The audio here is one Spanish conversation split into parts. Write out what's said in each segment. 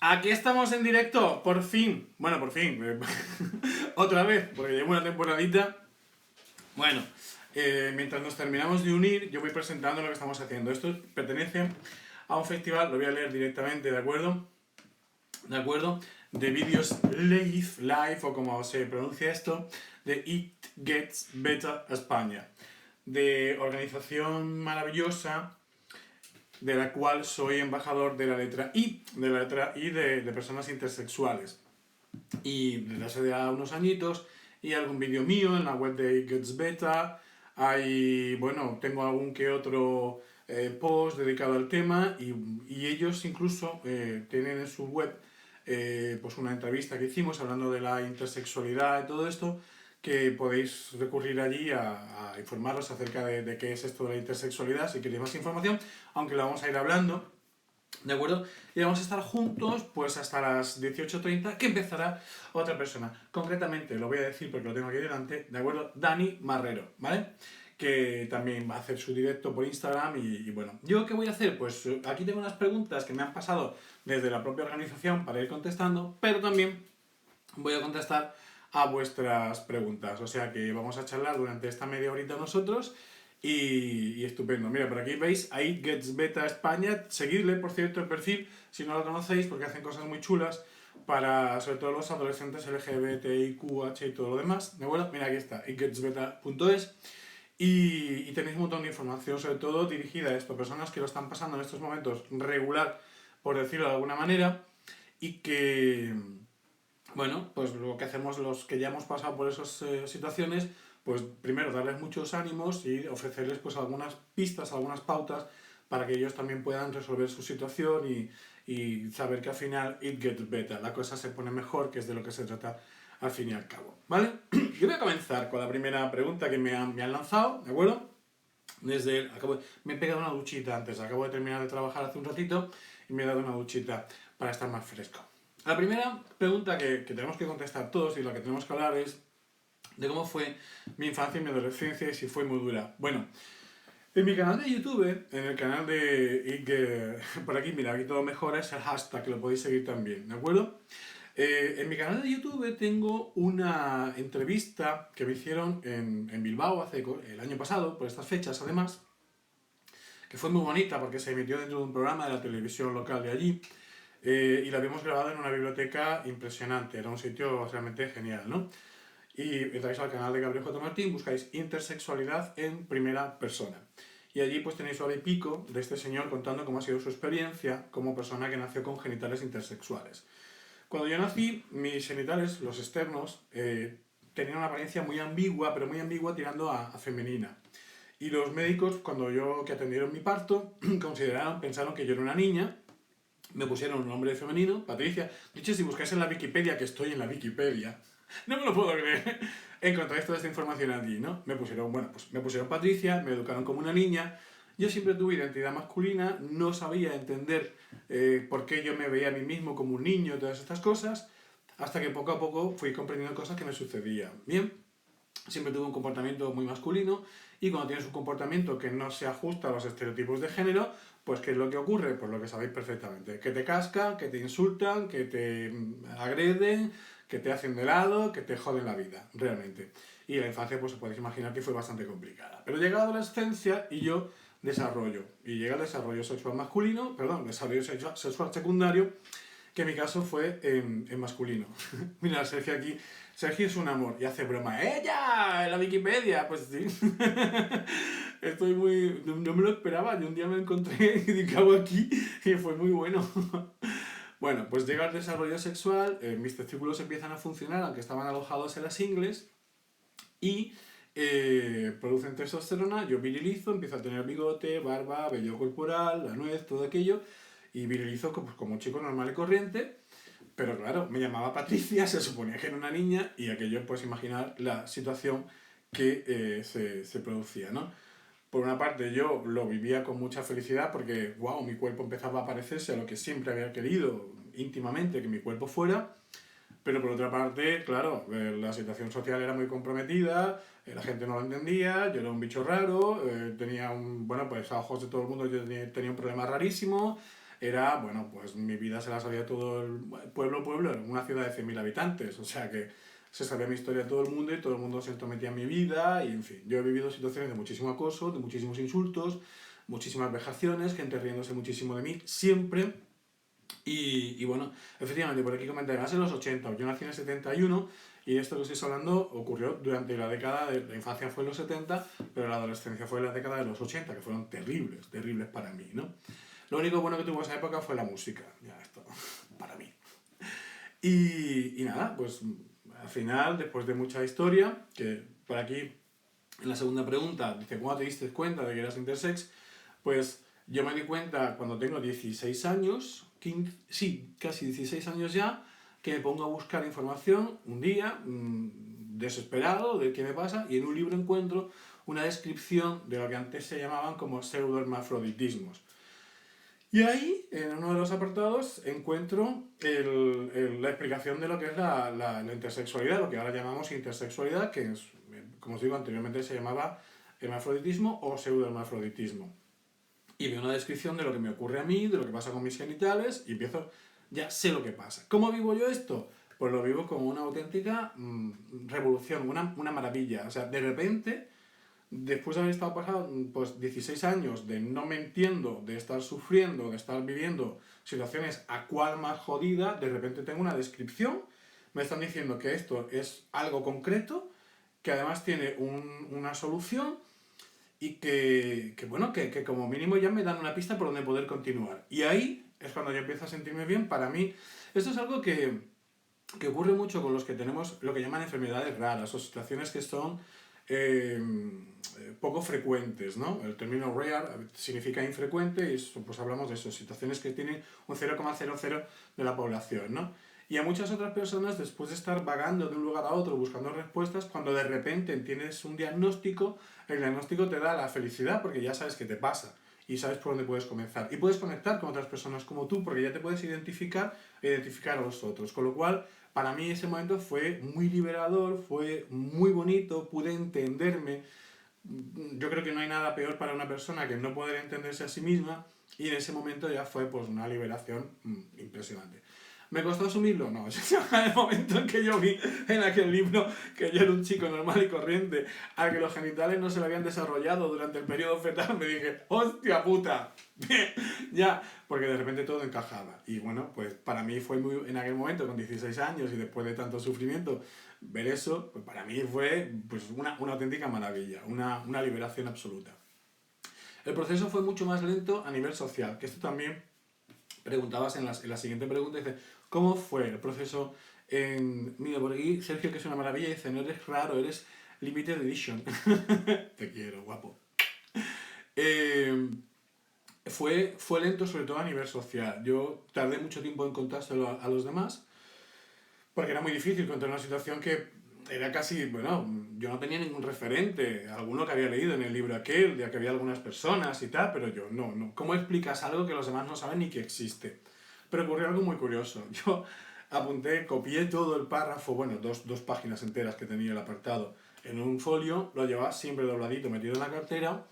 Aquí estamos en directo, por fin. Bueno, por fin. Otra vez, porque llevo una temporadita. Bueno, mientras nos terminamos de unir, yo voy presentando lo que estamos haciendo. Esto pertenece a un festival, lo voy a leer directamente, ¿de acuerdo? ¿De acuerdo? De vídeos live, o como se pronuncia esto, de It Gets Better España. De organización maravillosa de la cual soy embajador de la letra I, de personas intersexuales. Y desde hace ya unos añitos, y algún vídeo mío en la web de It Gets Better, hay, bueno, tengo algún que otro post dedicado al tema, y ellos incluso tienen en su web pues una entrevista que hicimos hablando de la intersexualidad y todo esto, que podéis recurrir allí a informaros acerca de qué es esto de la intersexualidad si queréis más información, aunque lo vamos a ir hablando, ¿de acuerdo? Y vamos a estar juntos pues hasta las 18:30, que empezará otra persona. Concretamente, lo voy a decir porque lo tengo aquí delante, ¿de acuerdo? Dani Marrero, ¿vale? Que también va a hacer su directo por Instagram y bueno. ¿Yo qué voy a hacer? Pues aquí tengo unas preguntas que me han pasado desde la propia organización para ir contestando, pero también voy a contestar a vuestras preguntas. O sea que vamos a charlar durante esta media horita nosotros y estupendo. Mira, por aquí veis a It Gets Beta España. Seguidle, por cierto, el perfil, si no lo conocéis, porque hacen cosas muy chulas para, sobre todo, los adolescentes LGBTIQH y todo lo demás. ¿De acuerdo? Mira, aquí está, itgetsbeta.es. Y tenéis un montón de información, sobre todo dirigida a esto, a personas que lo están pasando en estos momentos regular, por decirlo de alguna manera, y que, bueno, pues lo que hacemos los que ya hemos pasado por esas situaciones, pues primero darles muchos ánimos y ofrecerles pues algunas pistas, algunas pautas para que ellos también puedan resolver su situación y saber que al final it gets better, la cosa se pone mejor, que es de lo que se trata al fin y al cabo, ¿vale? Yo voy a comenzar con la primera pregunta que me han lanzado, ¿de acuerdo? Me he pegado una duchita antes, acabo de terminar de trabajar hace un ratito y me he dado una duchita para estar más fresco. La primera pregunta que tenemos que contestar todos y la que tenemos que hablar es de cómo fue mi infancia y mi adolescencia y si fue muy dura. Bueno, en mi canal de YouTube, en el canal de por aquí, mira, aquí todo mejora, es el hashtag, que lo podéis seguir también, ¿de acuerdo? En mi canal de YouTube tengo una entrevista que me hicieron en Bilbao el año pasado, por estas fechas además, que fue muy bonita porque se emitió dentro de un programa de la televisión local de allí, y la habíamos grabado en una biblioteca impresionante, era un sitio realmente genial, ¿no? Y entráis al canal de Gabriel J. Martín, buscáis intersexualidad en primera persona. Y allí pues tenéis hora y pico de este señor contando cómo ha sido su experiencia como persona que nació con genitales intersexuales. Cuando yo nací, mis genitales, los externos, tenían una apariencia muy ambigua, pero muy ambigua tirando a femenina. Y los médicos, que atendieron mi parto, pensaron que yo era una niña, me pusieron un nombre femenino, Patricia. De hecho, si buscáis en la Wikipedia, que estoy en la Wikipedia, no me lo puedo creer, encontráis toda esta información allí, ¿no? Me pusieron Patricia, me educaron como una niña. Yo siempre tuve identidad masculina, no sabía entender por qué yo me veía a mí mismo como un niño y todas estas cosas, hasta que poco a poco fui comprendiendo cosas que me sucedían. Bien, siempre tuve un comportamiento muy masculino, y cuando tienes un comportamiento que no se ajusta a los estereotipos de género, pues ¿qué es lo que ocurre? Pues lo que sabéis perfectamente, que te cascan, que te insultan, que te agreden, que te hacen de lado, que te joden la vida, realmente. Y la infancia, pues os podéis imaginar que fue bastante complicada. Pero llega la adolescencia y yo desarrollo, y llega el desarrollo sexual masculino, perdón, desarrollo sexual secundario, que en mi caso fue en masculino. Mira, Sergio aquí. Sergio es un amor y hace broma. ¡Ella! En la Wikipedia. Pues sí. Estoy muy. No me lo esperaba. Yo un día me encontré y dije, ¿qué hago aquí? Y fue muy bueno. Bueno, pues llega el desarrollo sexual, mis testículos empiezan a funcionar, aunque estaban alojados en las ingles, y producen testosterona, yo virilizo, empiezo a tener bigote, barba, vello corporal, la nuez, todo aquello, y virilizo pues, como un chico normal y corriente, pero claro, me llamaba Patricia, se suponía que era una niña, y aquello, pues imaginar la situación que se producía, ¿no? Por una parte yo lo vivía con mucha felicidad porque, wow, mi cuerpo empezaba a parecerse a lo que siempre había querido íntimamente que mi cuerpo fuera, pero por otra parte, claro, la situación social era muy comprometida, la gente no lo entendía, yo era un bicho raro, tenía un, bueno, pues a ojos de todo el mundo yo tenía un problema rarísimo, era, bueno, pues mi vida se la sabía todo el pueblo, era una ciudad de 100.000 habitantes, o sea que se sabía mi historia de todo el mundo y todo el mundo se entrometía en mi vida y en fin, yo he vivido situaciones de muchísimo acoso, de muchísimos insultos, muchísimas vejaciones, gente riéndose muchísimo de mí, siempre. Y bueno, efectivamente, por aquí comenté, además en los 80, yo nací en el 71 y esto que estoy hablando ocurrió durante la década de la infancia fue en los 70, pero la adolescencia fue en la década de los 80, que fueron terribles, terribles para mí, ¿no? Lo único bueno que tuvo esa época fue la música, ya esto, para mí. Y nada, pues al final, después de mucha historia, que por aquí en la segunda pregunta dice, ¿cuándo te diste cuenta de que eras intersex? Pues yo me di cuenta cuando tengo 16 años, 15, sí, casi 16 años ya, que me pongo a buscar información un día, desesperado de qué me pasa, y en un libro encuentro una descripción de lo que antes se llamaban como pseudohermafroditismos. Y ahí, en uno de los apartados, encuentro la explicación de lo que es la intersexualidad, lo que ahora llamamos intersexualidad, que es, como os digo, anteriormente se llamaba hermafroditismo o pseudohermafroditismo. Y veo una descripción de lo que me ocurre a mí, de lo que pasa con mis genitales, y empiezo, ya sé lo que pasa. ¿Cómo vivo yo esto? Pues lo vivo como una auténtica revolución, una maravilla. O sea, de repente, después de haber estado pasado pues 16 años de no me entiendo, de estar sufriendo, de estar viviendo situaciones a cual más jodida, de repente tengo una descripción, me están diciendo que esto es algo concreto, que además tiene una solución y bueno, que como mínimo ya me dan una pista por donde poder continuar. Y ahí es cuando yo empiezo a sentirme bien. Para mí, esto es algo que ocurre mucho con los que tenemos lo que llaman enfermedades raras o situaciones que son eh, poco frecuentes, ¿no? El término rare significa infrecuente y eso, pues hablamos de eso, situaciones que tienen un 0,00 de la población, ¿no? Y a muchas otras personas, después de estar vagando de un lugar a otro buscando respuestas, cuando de repente tienes un diagnóstico, el diagnóstico te da la felicidad porque ya sabes qué te pasa y sabes por dónde puedes comenzar. Y puedes conectar con otras personas como tú porque ya te puedes identificar e identificar a los otros. Con lo cual, para mí ese momento fue muy liberador, fue muy bonito, pude entenderme. Yo creo que no hay nada peor para una persona que no poder entenderse a sí misma y en ese momento ya fue pues una liberación impresionante. ¿Me costó asumirlo? No, ese fue el momento en que yo vi en aquel libro que yo era un chico normal y corriente, al que los genitales no se le habían desarrollado durante el periodo fetal, me dije, ¡hostia puta! Ya, porque de repente todo encajaba. Y bueno, pues para mí fue muy, en aquel momento, con 16 años y después de tanto sufrimiento, ver eso, pues para mí fue pues una auténtica maravilla, una liberación absoluta. El proceso fue mucho más lento a nivel social, que esto también preguntabas en la siguiente pregunta, dice, ¿cómo fue el proceso mira, por aquí Sergio, que es una maravilla, dice, no eres raro, eres limited edition. Te quiero, guapo. Fue lento sobre todo a nivel social. Yo tardé mucho tiempo en contárselo a los demás, porque era muy difícil contar una situación que era casi, bueno, yo no tenía ningún referente, alguno que había leído en el libro aquel, de que había algunas personas y tal, pero yo no. ¿Cómo explicas algo que los demás no saben ni que existe? Pero ocurrió algo muy curioso. Yo apunté, copié todo el párrafo, bueno, dos páginas enteras que tenía el apartado, en un folio, lo llevaba siempre dobladito, metido en la cartera,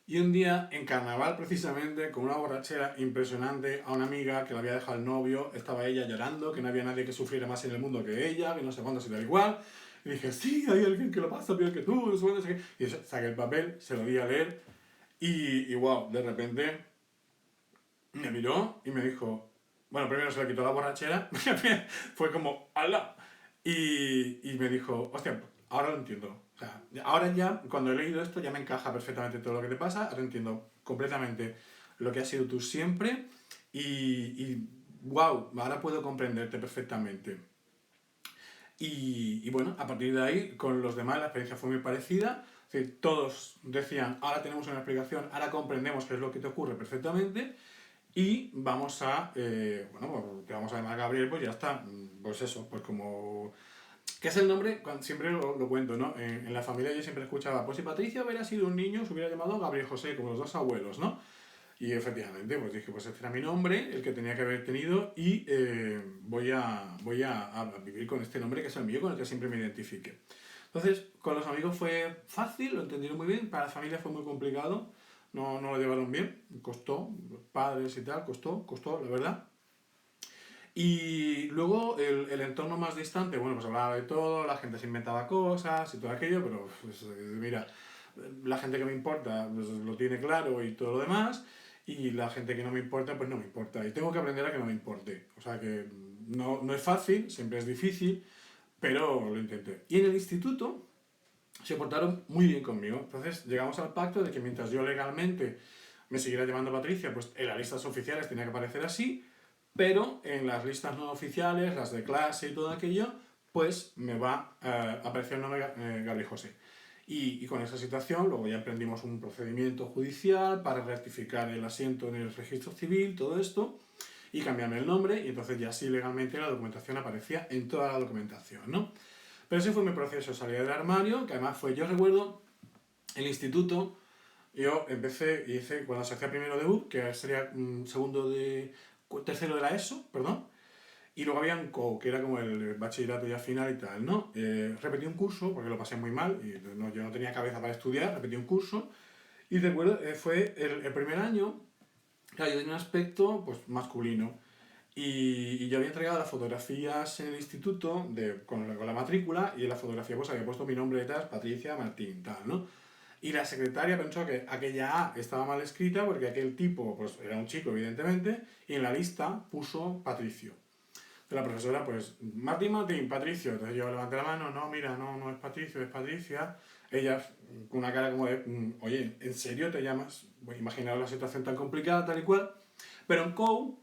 y un día, en carnaval precisamente, con una borrachera impresionante, a una amiga que la había dejado el novio, estaba ella llorando, que no había nadie que sufriera más en el mundo que ella, que no sé cuándo, si da igual. Y dije, sí, hay alguien que lo pasa peor que tú, no sé qué. Y saqué el papel, se lo di a leer, y wow, de repente me miró y me dijo, bueno, primero se le quitó la borrachera, fue como, ¡hala! Y me dijo, hostia, ahora lo entiendo. O sea, ahora ya, cuando he leído esto, ya me encaja perfectamente todo lo que te pasa, ahora entiendo completamente lo que has sido tú siempre y wow, ahora puedo comprenderte perfectamente. Y bueno, a partir de ahí, con los demás la experiencia fue muy parecida. Es decir, todos decían, ahora tenemos una explicación, ahora comprendemos qué es lo que te ocurre perfectamente y vamos a, bueno, te vamos a llamar Gabriel, pues ya está. Pues eso, pues como ¿qué es el nombre? Siempre lo cuento, ¿no? En la familia yo siempre escuchaba, pues si Patricia hubiera sido un niño, se hubiera llamado Gabriel José, como los dos abuelos, ¿no? Y efectivamente, pues dije, pues este era mi nombre, el que tenía que haber tenido, y voy a vivir con este nombre que es el mío, con el que siempre me identifique. Entonces, con los amigos fue fácil, lo entendieron muy bien, para la familia fue muy complicado, no lo llevaron bien, costó, padres y tal, costó, la verdad. Y luego el entorno más distante, bueno, pues hablaba de todo, la gente se inventaba cosas y todo aquello, pero pues, mira, la gente que me importa pues, lo tiene claro y todo lo demás, y la gente que no me importa, pues no me importa. Y tengo que aprender a que no me importe. O sea que no es fácil, siempre es difícil, pero lo intenté. Y en el instituto se portaron muy bien conmigo. Entonces llegamos al pacto de que mientras yo legalmente me siguiera llamando Patricia, pues en las listas oficiales tenía que aparecer así, pero en las listas no oficiales, las de clase y todo aquello, pues me va a aparecer el nombre Gabriel José. Y con esa situación, luego ya emprendimos un procedimiento judicial para rectificar el asiento en el registro civil, todo esto, y cambiarme el nombre, y entonces ya sí legalmente la documentación aparecía en toda la documentación, ¿no? Pero ese fue mi proceso de salida del armario, que además fue, yo recuerdo, el instituto, yo empecé, hice, cuando se hacía primero de U, que sería tercero de la ESO, perdón, y luego había un CO, que era como el bachillerato ya final y tal, ¿no? Repetí un curso, porque lo pasé muy mal, y yo no tenía cabeza para estudiar, repetí un curso, y recuerdo, fue el primer año, claro, yo tenía un aspecto pues, masculino, y yo había entregado las fotografías en el instituto con la matrícula, y en la fotografía pues había puesto mi nombre detrás, Patricia Martín, tal, ¿no? Y la secretaria pensó que aquella A estaba mal escrita porque aquel tipo pues, era un chico, evidentemente, y en la lista puso Patricio. Entonces la profesora, pues, Martín, Patricio. Entonces yo levanté la mano, no, mira, no es Patricio, es Patricia. Ella, con una cara como de, oye, ¿en serio te llamas? Pues imaginaos la situación tan complicada, tal y cual. Pero en COU,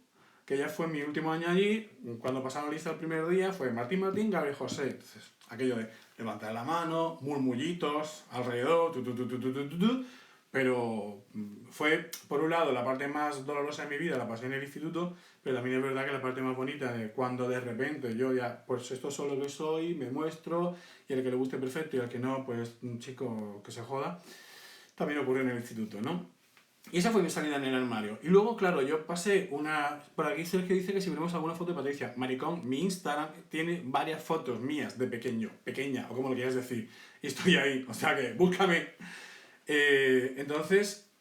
que ya fue mi último año allí, cuando pasaron la lista el primer día, fue Martín, Gabriel José. Entonces, aquello de levantar la mano, murmullitos alrededor, pero fue, por un lado, la parte más dolorosa de mi vida, la pasé en el instituto, pero también es verdad que la parte más bonita de cuando de repente yo ya, pues esto es lo que soy, me muestro, y al que le guste perfecto y al que no, pues un chico que se joda, también ocurrió en el instituto, ¿no? Y esa fue mi salida en el armario. Y luego, claro, yo pasé una... Por aquí Sergio dice que si vemos alguna foto de Patricia. Maricón, mi Instagram tiene varias fotos mías de pequeño, pequeña, o como lo quieras decir. Y estoy ahí, o sea que búscame. Entonces,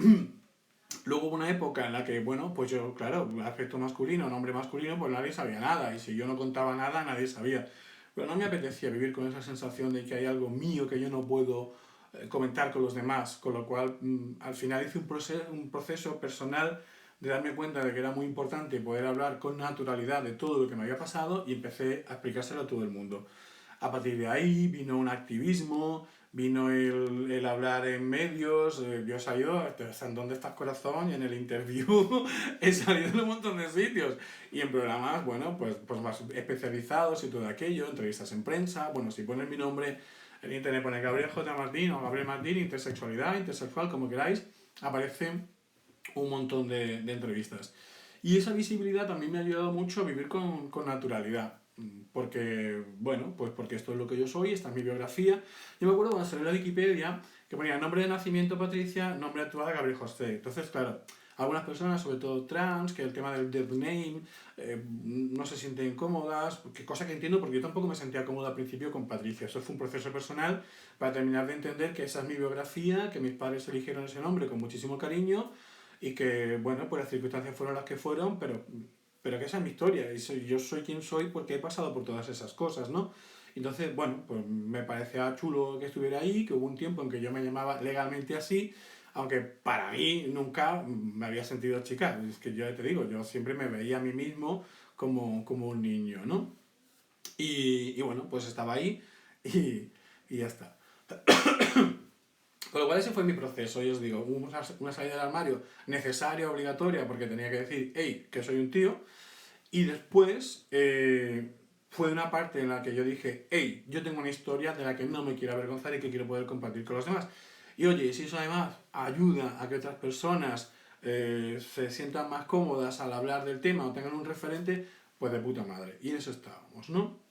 luego hubo una época en la que, bueno, pues yo, claro, aspecto masculino, nombre masculino, pues nadie sabía nada. Y si yo no contaba nada, nadie sabía. Pero no me apetecía vivir con esa sensación de que hay algo mío que yo no puedo comentar con los demás, con lo cual al final hice un proceso personal de darme cuenta de que era muy importante poder hablar con naturalidad de todo lo que me había pasado y empecé a explicárselo a todo el mundo. A partir de ahí vino un activismo, vino el hablar en medios, yo he salido, ¿en dónde estás corazón? Y en el interview he salido en un montón de sitios. Y en programas, bueno, pues más especializados y todo aquello, entrevistas en prensa, bueno, si ponen mi nombre en internet, pone Gabriel J. Martín o Gabriel Martín, intersexualidad, intersexual, como queráis, aparecen un montón de entrevistas. Y esa visibilidad también me ha ayudado mucho a vivir con naturalidad. Porque, bueno, pues porque esto es lo que yo soy, esta es mi biografía. Yo me acuerdo cuando salió la Wikipedia que ponía nombre de nacimiento Patricia, nombre actual Gabriel José. Entonces, claro, algunas personas, sobre todo trans, que el tema del dead name no se sienten cómodas, cosa que entiendo porque yo tampoco me sentía cómoda al principio con Patricia. Eso fue un proceso personal para terminar de entender que esa es mi biografía, que mis padres eligieron ese nombre con muchísimo cariño y que, bueno, pues las circunstancias fueron las que fueron, pero que esa es mi historia y yo soy quien soy porque he pasado por todas esas cosas, ¿no? Entonces, bueno, pues me parecía chulo que estuviera ahí, que hubo un tiempo en que yo me llamaba legalmente así, aunque para mí nunca me había sentido chica. Es que yo te digo, yo siempre me veía a mí mismo como un niño, ¿no? Y bueno, pues estaba ahí y ya está. Con lo cual ese fue mi proceso, y os digo, una salida del armario necesaria, obligatoria, porque tenía que decir, hey, que soy un tío, y después fue una parte en la que yo dije, hey, yo tengo una historia de la que no me quiero avergonzar y que quiero poder compartir con los demás. Y oye, si eso además ayuda a que otras personas se sientan más cómodas al hablar del tema o tengan un referente, pues de puta madre. Y en eso estábamos, ¿no?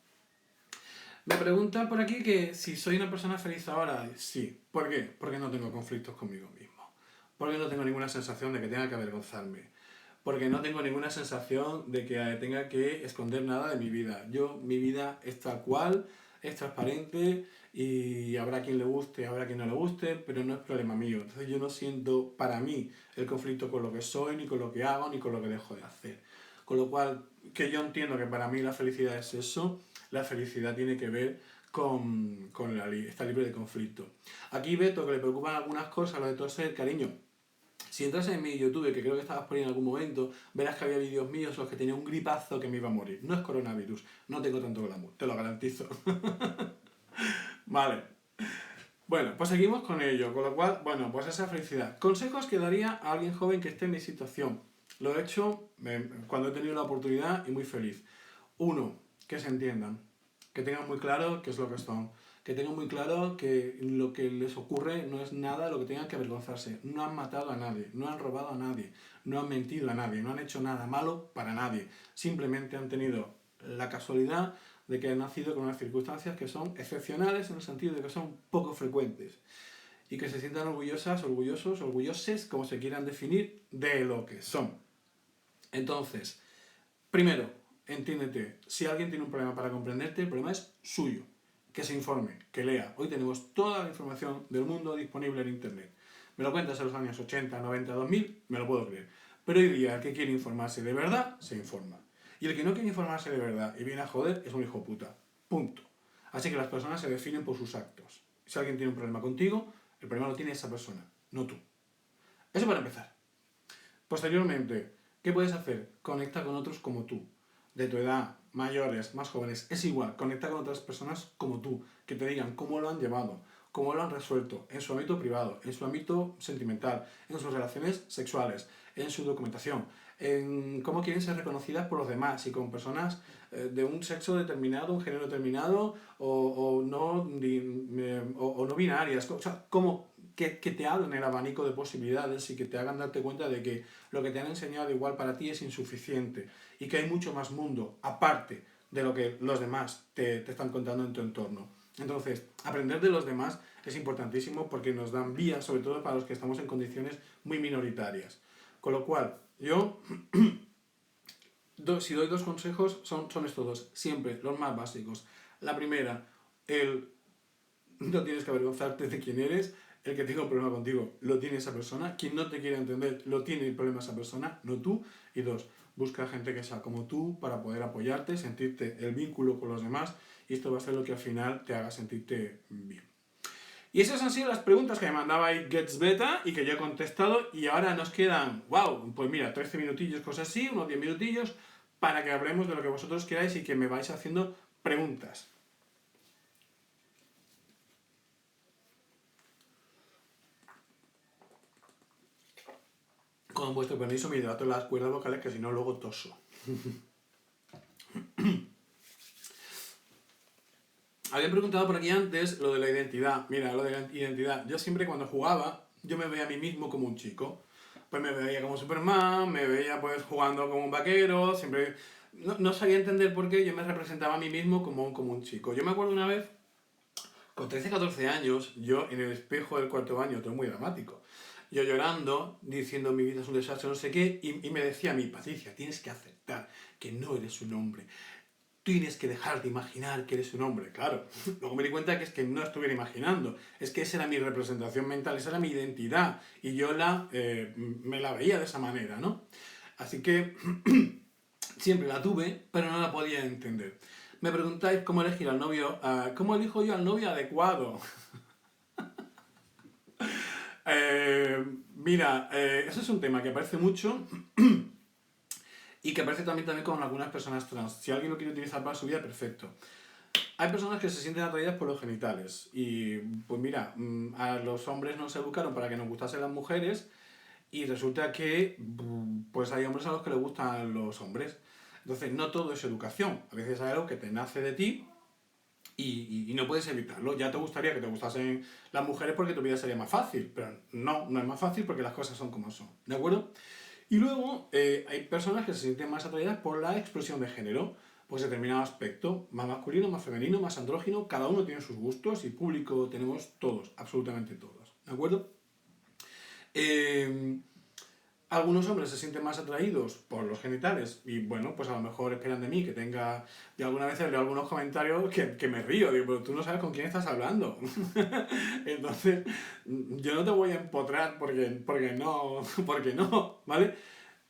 Me preguntan por aquí que si soy una persona feliz ahora. Sí. ¿Por qué? Porque no tengo conflictos conmigo mismo. Porque no tengo ninguna sensación de que tenga que avergonzarme. Porque no tengo ninguna sensación de que tenga que esconder nada de mi vida. Mi vida es tal cual, es transparente y habrá quien le guste, habrá quien no le guste, pero no es problema mío. Entonces yo no siento para mí el conflicto con lo que soy, ni con lo que hago, ni con lo que dejo de hacer. Con lo cual, que yo entiendo que para mí la felicidad es eso, la felicidad tiene que ver con estar libre de conflicto. Aquí Beto, que le preocupan algunas cosas, lo de toser, cariño. Si entras en mi YouTube, que creo que estabas por ahí en algún momento, verás que había vídeos míos en los que tenía un gripazo que me iba a morir. No es coronavirus, no tengo tanto glamour, te lo garantizo. Vale. Bueno, pues seguimos con ello, con lo cual, bueno, pues esa felicidad. Consejos que daría a alguien joven que esté en mi situación. Lo he hecho cuando he tenido la oportunidad y muy feliz. Uno, que se entiendan, que tengan muy claro qué es lo que son, que tengan muy claro que lo que les ocurre no es nada de lo que tengan que avergonzarse. No han matado a nadie, no han robado a nadie, no han mentido a nadie, no han hecho nada malo para nadie. Simplemente han tenido la casualidad de que han nacido con unas circunstancias que son excepcionales en el sentido de que son poco frecuentes y que se sientan orgullosas, orgullosos, orgulloses, como se quieran definir, de lo que son. Entonces, primero, entiéndete, si alguien tiene un problema para comprenderte, el problema es suyo. Que se informe, que lea. Hoy tenemos toda la información del mundo disponible en Internet. Me lo cuentas en los años 80, 90, 2000, me lo puedo creer. Pero hoy día el que quiere informarse de verdad, se informa. Y el que no quiere informarse de verdad y viene a joder, es un hijo puta. Punto. Así que las personas se definen por sus actos. Si alguien tiene un problema contigo, el problema lo tiene esa persona, no tú. Eso para empezar. Posteriormente, ¿qué puedes hacer? Conecta con otros como tú, de tu edad, mayores, más jóvenes. Es igual, conecta con otras personas como tú, que te digan cómo lo han llevado, cómo lo han resuelto, en su ámbito privado, en su ámbito sentimental, en sus relaciones sexuales, en su documentación, en cómo quieren ser reconocidas por los demás y con personas de un sexo determinado, un género determinado o no binarias. O sea, cómo que te abran el abanico de posibilidades y que te hagan darte cuenta de que lo que te han enseñado igual para ti es insuficiente y que hay mucho más mundo aparte de lo que los demás te están contando en tu entorno. Entonces, aprender de los demás es importantísimo porque nos dan vías, sobre todo para los que estamos en condiciones muy minoritarias. Con lo cual, yo, si doy dos consejos, son estos dos, siempre los más básicos. La primera, no tienes que avergonzarte de quién eres, el que tenga un problema contigo lo tiene esa persona, quien no te quiere entender lo tiene el problema esa persona, no tú. Y dos, busca gente que sea como tú para poder apoyarte, sentirte el vínculo con los demás y esto va a ser lo que al final te haga sentirte bien. Y esas han sido las preguntas que me mandaba ahí Gets Beta y que yo he contestado y ahora nos quedan, wow, pues mira, 13 minutillos, cosas así, unos 10 minutillos para que hablemos de lo que vosotros queráis y que me vais haciendo preguntas. Con vuestro permiso me hidrato las cuerdas vocales que si no luego toso. Habían preguntado por aquí antes lo de la identidad. Mira, lo de la identidad. Yo siempre cuando jugaba, yo me veía a mí mismo como un chico. Pues me veía como Superman, me veía pues jugando como un vaquero, siempre... No sabía entender por qué yo me representaba a mí mismo como un chico. Yo me acuerdo una vez, con 13, 14 años, yo en el espejo del cuarto baño, todo muy dramático, yo llorando, diciendo mi vida es un desastre, no sé qué, y me decía a mí, Patricia, tienes que aceptar que no eres un hombre. Tienes que dejar de imaginar que eres un hombre, claro. Luego me di cuenta que es que no estuviera imaginando, es que esa era mi representación mental, esa era mi identidad, y yo me la veía de esa manera, ¿no? Así que siempre la tuve, pero no la podía entender. Me preguntáis cómo elegir al novio, ¿cómo elijo yo al novio adecuado? Mira, eso es un tema que aparece mucho y que aparece también con algunas personas trans. Si alguien lo quiere utilizar para su vida, perfecto. Hay personas que se sienten atraídas por los genitales y pues mira, a los hombres nos educaron para que nos gustasen las mujeres y resulta que pues hay hombres a los que les gustan los hombres. Entonces no todo es educación, a veces hay algo que te nace de ti y no puedes evitarlo. Ya te gustaría que te gustasen las mujeres porque tu vida sería más fácil, pero no es más fácil porque las cosas son como son, ¿de acuerdo? Y luego hay personas que se sienten más atraídas por la expresión de género, pues determinado aspecto, más masculino, más femenino, más andrógino, cada uno tiene sus gustos y público tenemos todos, absolutamente todos, ¿de acuerdo? Algunos hombres se sienten más atraídos por los genitales y bueno, pues a lo mejor esperan de mí que tenga... Yo algunas veces leo algunos comentarios que me río, digo, pero tú no sabes con quién estás hablando. Entonces, yo no te voy a empotrar porque no, ¿vale?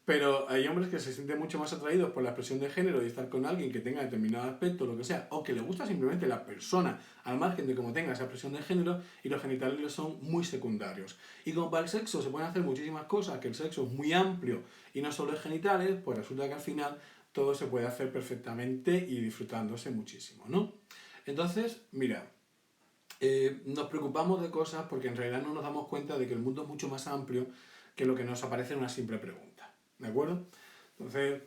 Pero hay hombres que se sienten mucho más atraídos por la expresión de género y estar con alguien que tenga determinado aspecto, lo que sea, o que le gusta simplemente la persona, al margen de cómo tenga esa expresión de género, y los genitales son muy secundarios. Y como para el sexo se pueden hacer muchísimas cosas, que el sexo es muy amplio y no solo es genitales, pues resulta que al final todo se puede hacer perfectamente y disfrutándose muchísimo, ¿no? Entonces, mira, nos preocupamos de cosas porque en realidad no nos damos cuenta de que el mundo es mucho más amplio que lo que nos aparece en una simple pregunta. ¿De acuerdo? Entonces,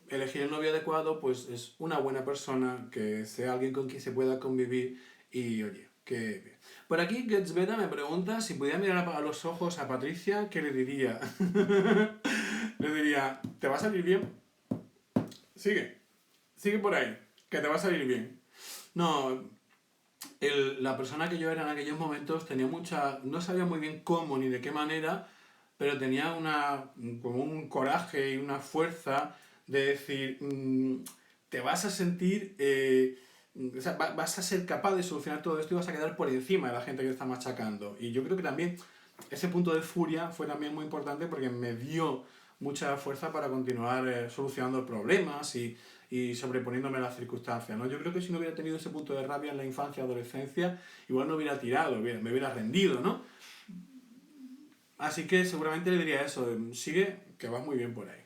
elegir el novio adecuado pues es una buena persona, que sea alguien con quien se pueda convivir y oye, que bien. Por aquí Getsbeta me pregunta si pudiera mirar a los ojos a Patricia, ¿qué le diría? Le diría, ¿te va a salir bien? Sigue por ahí, que te va a salir bien. No, la persona que yo era en aquellos momentos tenía mucha... No sabía muy bien cómo ni de qué manera, pero tenía como un coraje y una fuerza de decir, te vas a sentir... o sea, vas a ser capaz de solucionar todo esto y vas a quedar por encima de la gente que te está machacando. Y yo creo que también ese punto de furia fue también muy importante porque me dio mucha fuerza para continuar solucionando problemas y sobreponiéndome a las circunstancias, ¿no? Yo creo que si no hubiera tenido ese punto de rabia en la infancia, adolescencia, igual no hubiera tirado, me hubiera rendido, ¿no? Así que seguramente le diría eso, sigue, que vas muy bien por ahí.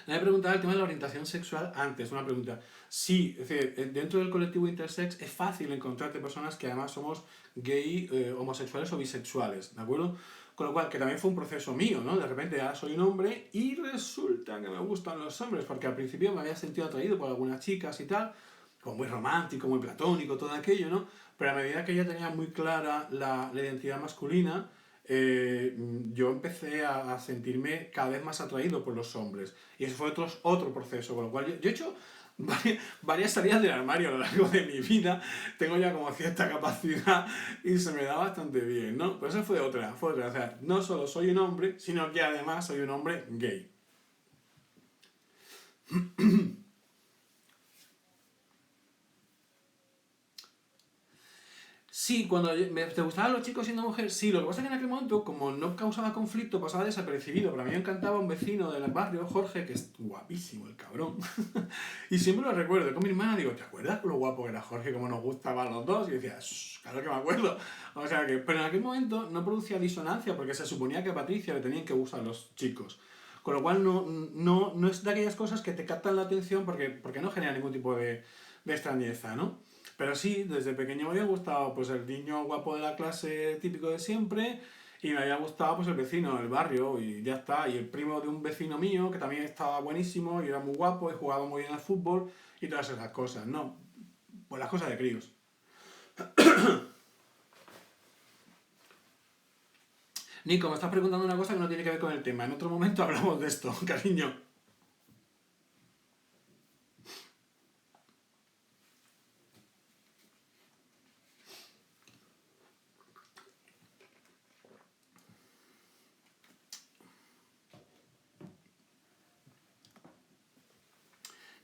Me preguntaba el tema de la orientación sexual antes, una pregunta. Sí, es decir, dentro del colectivo intersex es fácil encontrarte personas que además somos gay, homosexuales o bisexuales, ¿de acuerdo? Con lo cual, que también fue un proceso mío, ¿no? De repente ahora soy un hombre y resulta que me gustan los hombres, porque al principio me había sentido atraído por algunas chicas y tal, como muy romántico, muy platónico, todo aquello, ¿no? Pero a medida que ya tenía muy clara la identidad masculina, yo empecé a sentirme cada vez más atraído por los hombres. Y ese fue otro proceso, con lo cual yo he hecho varias salidas del armario a lo largo de mi vida, tengo ya como cierta capacidad y se me da bastante bien, ¿no? Pero esa fue otra. O sea, no solo soy un hombre, sino que además soy un hombre gay. Sí, te gustaban los chicos siendo mujer, sí, lo que pasa es que en aquel momento, como no causaba conflicto, pasaba desapercibido, pero a mí me encantaba un vecino del barrio, Jorge, que es guapísimo el cabrón, y siempre lo recuerdo, con mi hermana digo, ¿te acuerdas lo guapo que era Jorge, cómo nos gustaban los dos? Y decía, claro que me acuerdo, o sea que, pero en aquel momento no producía disonancia, porque se suponía que a Patricia le tenían que gustar los chicos, con lo cual no es de aquellas cosas que te captan la atención porque no genera ningún tipo de extrañeza, ¿no? Pero sí, desde pequeño me había gustado pues el niño guapo de la clase típico de siempre y me había gustado pues el vecino del barrio y ya está. Y el primo de un vecino mío que también estaba buenísimo y era muy guapo y jugaba muy bien al fútbol y todas esas cosas, ¿no? Pues las cosas de críos. Nico, me estás preguntando una cosa que no tiene que ver con el tema. En otro momento hablamos de esto, cariño.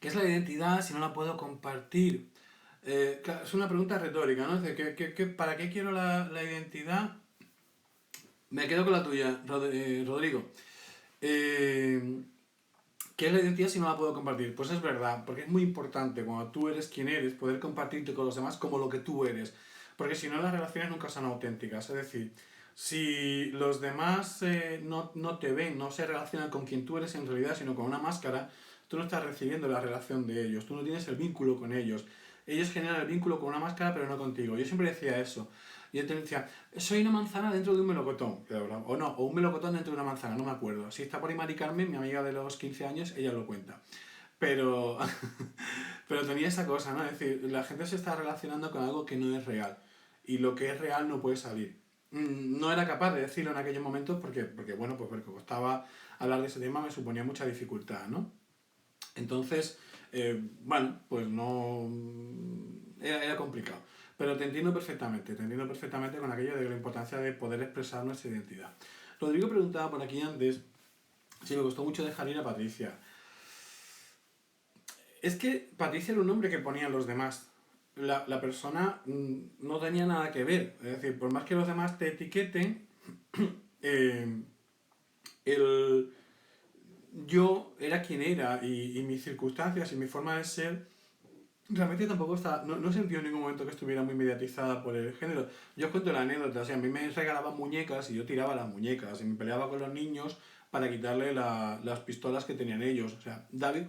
¿Qué es la identidad si no la puedo compartir? Claro, es una pregunta retórica, ¿no? Es decir, ¿para qué quiero la identidad? Me quedo con la tuya, Rodrigo. Eh, ¿Qué es la identidad si no la puedo compartir? Pues es verdad, porque es muy importante cuando tú eres quien eres, poder compartirte con los demás como lo que tú eres. Porque si no, las relaciones nunca son auténticas. Es decir, si los demás no te ven, no se relacionan con quien tú eres en realidad, sino con una máscara, tú no estás recibiendo la relación de ellos, tú no tienes el vínculo con ellos. Ellos generan el vínculo con una máscara, pero no contigo. Yo siempre decía eso. Yo te decía, soy una manzana dentro de un melocotón. O no, o un melocotón dentro de una manzana, no me acuerdo. Si está por ahí Mari Carmen, mi amiga de los 15 años, ella lo cuenta. Pero, pero tenía esa cosa, ¿no? Es decir, la gente se está relacionando con algo que no es real. Y lo que es real no puede salir. No era capaz de decirlo en aquellos momentos porque bueno, pues porque costaba hablar de ese tema, me suponía mucha dificultad, ¿no? Entonces, bueno, pues no... Era complicado. Pero te entiendo perfectamente con aquello de la importancia de poder expresar nuestra identidad. Rodrigo preguntaba por aquí antes si me costó mucho dejar ir a Patricia. Es que Patricia era un nombre que ponían los demás. La persona no tenía nada que ver. Es decir, por más que los demás te etiqueten, eh, el, yo era quien era y mis circunstancias y mi forma de ser realmente tampoco está, no he sentido en ningún momento que estuviera muy mediatizada por el género. Yo os cuento la anécdota, o sea, a mí me regalaban muñecas y yo tiraba las muñecas y me peleaba con los niños para quitarle las pistolas que tenían ellos. O sea, David,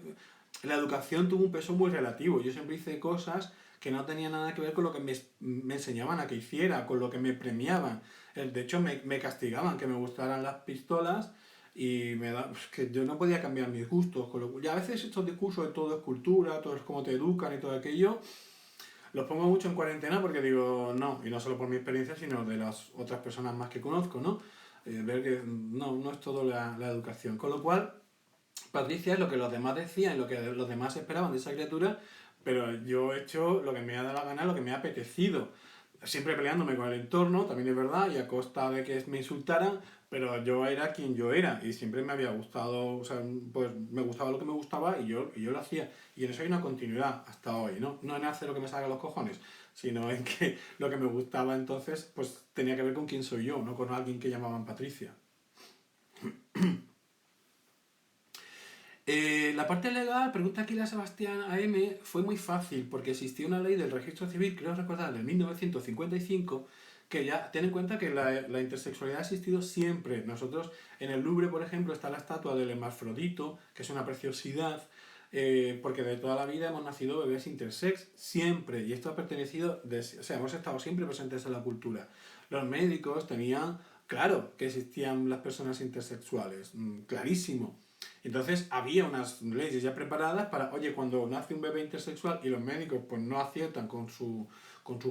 la educación tuvo un peso muy relativo. Yo siempre hice cosas que no tenían nada que ver con lo que me enseñaban a que hiciera, con lo que me premiaban. De hecho, me castigaban que me gustaran las pistolas y pues, que yo no podía cambiar mis gustos. Y a veces estos discursos de todo es cultura, todo es cómo te educan y todo aquello, los pongo mucho en cuarentena porque digo, no, y no solo por mi experiencia, sino de las otras personas más que conozco, ¿no? Ver que no es todo la educación. Con lo cual, Patricia es lo que los demás decían, lo que los demás esperaban de esa criatura, pero yo he hecho lo que me ha dado la gana, lo que me ha apetecido. Siempre peleándome con el entorno, también es verdad, y a costa de que me insultaran, pero yo era quien yo era y siempre me había gustado, o sea, pues me gustaba lo que me gustaba y yo lo hacía. Y en eso hay una continuidad hasta hoy, ¿no? No en hacer lo que me salga los cojones, sino en que lo que me gustaba entonces, pues tenía que ver con quién soy yo, no con alguien que llamaban Patricia. La parte legal, pregunta aquí la Sebastián AM, fue muy fácil porque existía una ley del registro civil, creo recordar, de 1955, que ya ten en cuenta que la intersexualidad ha existido siempre. Nosotros en el Louvre, por ejemplo, está la estatua del hermafrodito, que es una preciosidad, porque de toda la vida hemos nacido bebés intersex, siempre, y esto ha pertenecido, o sea, hemos estado siempre presentes en la cultura. Los médicos tenían claro que existían las personas intersexuales, clarísimo. Entonces había unas leyes ya preparadas para, oye, cuando nace un bebé intersexual y los médicos pues no aciertan con su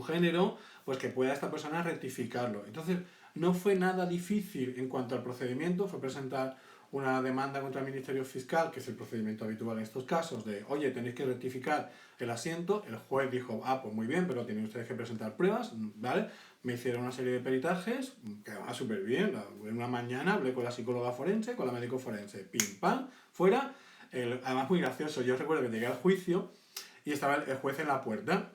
género, pues que pueda esta persona rectificarlo. Entonces no fue nada difícil en cuanto al procedimiento, fue presentar una demanda contra el Ministerio Fiscal, que es el procedimiento habitual en estos casos, de, oye, tenéis que rectificar el asiento. El juez dijo, pues muy bien, pero tienen ustedes que presentar pruebas, ¿vale? Me hicieron una serie de peritajes, que va súper bien. Una mañana hablé con la psicóloga forense, con la médico forense, pim, pam, fuera. Además, muy gracioso, yo recuerdo que llegué al juicio y estaba el juez en la puerta.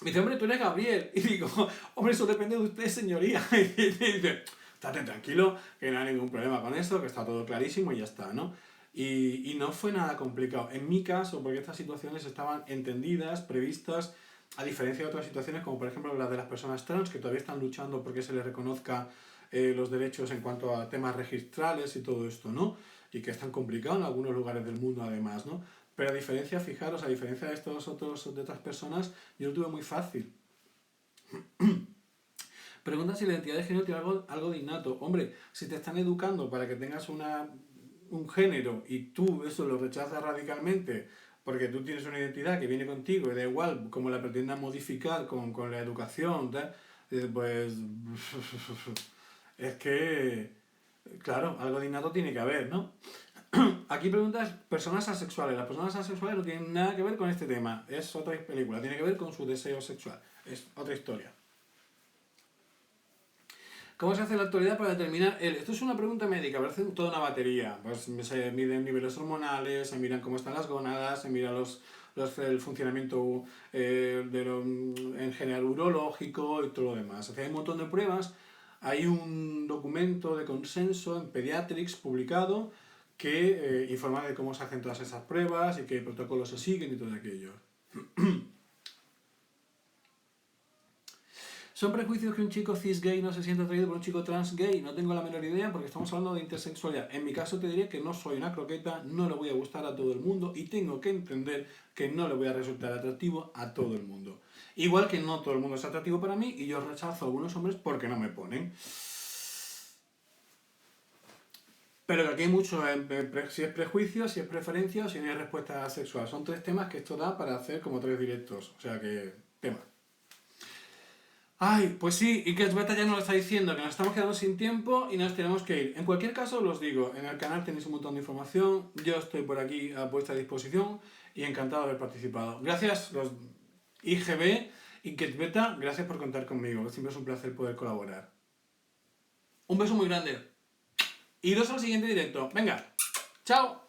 Me dice, hombre, tú eres Gabriel. Y digo, hombre, eso depende de usted, señoría. Y dice, estate tranquilo, que no hay ningún problema con eso, que está todo clarísimo y ya está, ¿no? Y no fue nada complicado. En mi caso, porque estas situaciones estaban entendidas, previstas, a diferencia de otras situaciones, como por ejemplo las de las personas trans, que todavía están luchando porque se les reconozca los derechos en cuanto a temas registrales y todo esto, ¿no? Y que es tan complicado en algunos lugares del mundo además, ¿no? Pero a diferencia, fijaros, a diferencia de de otras personas, yo lo tuve muy fácil. Pregunta si la identidad de género tiene algo de innato. Hombre, si te están educando para que tengas un género y tú eso lo rechazas radicalmente porque tú tienes una identidad que viene contigo y da igual como la pretendas modificar con la educación, tal, pues es que, claro, algo de innato tiene que haber, ¿no? Aquí preguntas personas asexuales. Las personas asexuales no tienen nada que ver con este tema. Es otra película. Tiene que ver con su deseo sexual. Es otra historia. ¿Cómo se hace la actualidad para determinar Esto es una pregunta médica, parece toda una batería. Pues se miden niveles hormonales, se miran cómo están las gónadas, se mira el funcionamiento en general urológico y todo lo demás. Hay un montón de pruebas. Hay un documento de consenso en Pediatrics publicado que informa de cómo se hacen todas esas pruebas y qué protocolos se siguen y todo aquello. ¿Son prejuicios que un chico cis gay no se sienta atraído por un chico trans gay? No tengo la menor idea porque estamos hablando de intersexualidad. En mi caso te diré que no soy una croqueta, no le voy a gustar a todo el mundo y tengo que entender que no le voy a resultar atractivo a todo el mundo. Igual que no todo el mundo es atractivo para mí y yo rechazo a algunos hombres porque no me ponen. Pero que aquí hay mucho, si es prejuicio, si es preferencia o si no hay respuesta sexual. Son 3 temas que esto da para hacer como 3 directos. O sea que, tema. Ay, pues sí, y que Beta ya nos lo está diciendo, que nos estamos quedando sin tiempo y nos tenemos que ir. En cualquier caso, os digo, en el canal tenéis un montón de información, yo estoy por aquí a vuestra disposición y encantado de haber participado. Gracias, los IGB y GetBeta, gracias por contar conmigo, siempre es un placer poder colaborar. Un beso muy grande. Iros al siguiente directo. Venga, chao.